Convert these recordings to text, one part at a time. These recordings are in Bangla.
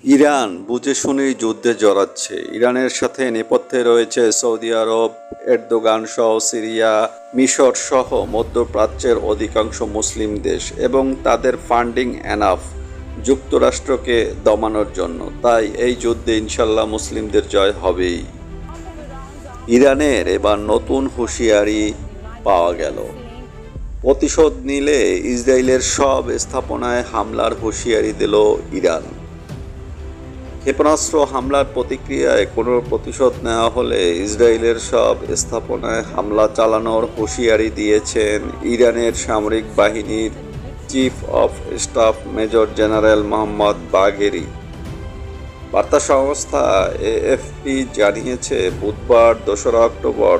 ইরান বুঝে শুনেই যুদ্ধে জড়াচ্ছে। ইরানের সাথে নেপথ্যে রয়েছে সৌদি আরব, এরদোগান সহ সিরিয়া, মিশর সহ মধ্যপ্রাচ্যের অধিকাংশ মুসলিম দেশ এবং তাদের ফান্ডিং এনাফ যুক্তরাষ্ট্রকে দমানোর জন্য। তাই এই যুদ্ধে ইনশাল্লাহ মুসলিমদের জয় হবেই। ইরানের এবার নতুন হুঁশিয়ারি পাওয়া গেল। প্রতিশোধ নিলে ইসরায়েলের সব স্থাপনায় হামলার হুঁশিয়ারি দিল ইরান। ক্ষেপণাস্ত্র হামলার প্রতিক্রিয়ায় কোনো প্রতিশোধ নেওয়া হলে ইসরায়েলের সব স্থাপনায় হামলা চালানোর হুঁশিয়ারি দিয়েছেন ইরানের সামরিক বাহিনীর chief of staff major general Mohammad বাঘেরি। বার্তা সংস্থা এএফপি জানিয়েছে, বুধবার 2 অক্টোবর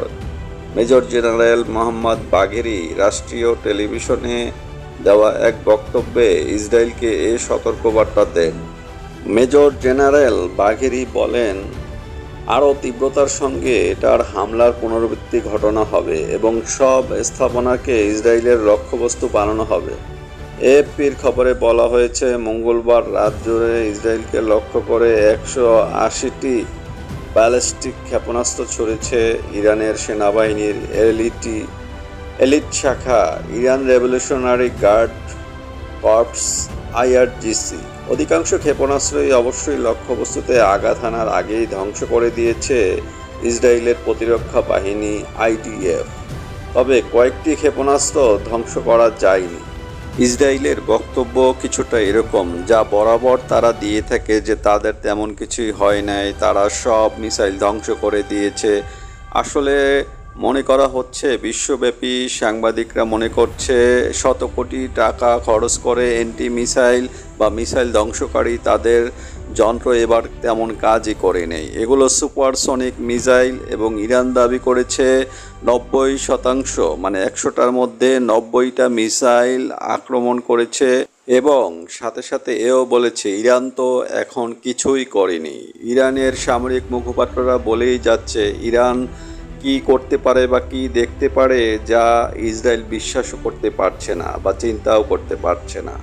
মেজর জেনারেল মোহাম্মদ বাঘেরি রাষ্ট্রীয় টেলিভিশনে দেওয়া এক বক্তব্যে ইসরায়েলকে এ সতর্কবার্তা দেন। মেজর জেনারেল বাঘেরি বলেন, আরও তীব্রতার সঙ্গে এটার হামলার পুনরাবৃত্তি ঘটানো হবে এবং সব স্থাপনাকে ইসরায়েলের লক্ষ্যবস্তু বানানো হবে। এএফপির খবরে বলা হয়েছে, মঙ্গলবার রাত জুড়ে ইসরায়েলকে লক্ষ্য করে 180টি ব্যালিস্টিক ক্ষেপণাস্ত্র ছুড়েছে ইরানের সেনাবাহিনীর এলিট শাখা Iran revolutionary guard corps IRGC. অধিকাংশ ক্ষেপণাস্ত্রই অবশ্যই লক্ষ্যবস্তুতে আঘাত হানার আগেই ধ্বংস করে দিয়েছে ইসরায়েলের প্রতিরক্ষা বাহিনী আইডিএফ। তবে কয়েকটি ক্ষেপণাস্ত্র ধ্বংস করা যায়নি। ইসরায়েলের বক্তব্য কিছুটা এরকম, যা বরাবর তারা দিয়ে থাকে, যে তাদের তেমন কিছুই হয় নাই, তারা সব মিসাইল ধ্বংস করে দিয়েছে। আসলে মনে করা হচ্ছে, বিশ্বব্যাপী সাংবাদিকরা মনে করছে, শত কোটি টাকা খরচ করে অ্যান্টি মিসাইল বা মিসাইল ধ্বংসকারী তাদের যন্ত্র এবার তেমন কাজই করে নেই। এগুলো সুপারসনিক মিসাইল এবং ইরান দাবি করেছে 90%, মানে 100টার মধ্যে 90টা মিসাইল আক্রমণ করেছে এবং সাথে সাথে এও বলেছে ইরান তো এখন কিছুই করেনি। ইরানের সামরিক মুখপাত্ররা বলেই যাচ্ছে ইরান কি করতে পারে বা কি দেখতে পারে, যা ইসরায়েল বিশ্বাসও করতে পারছে না বা চিন্তাও করতে পারছে না।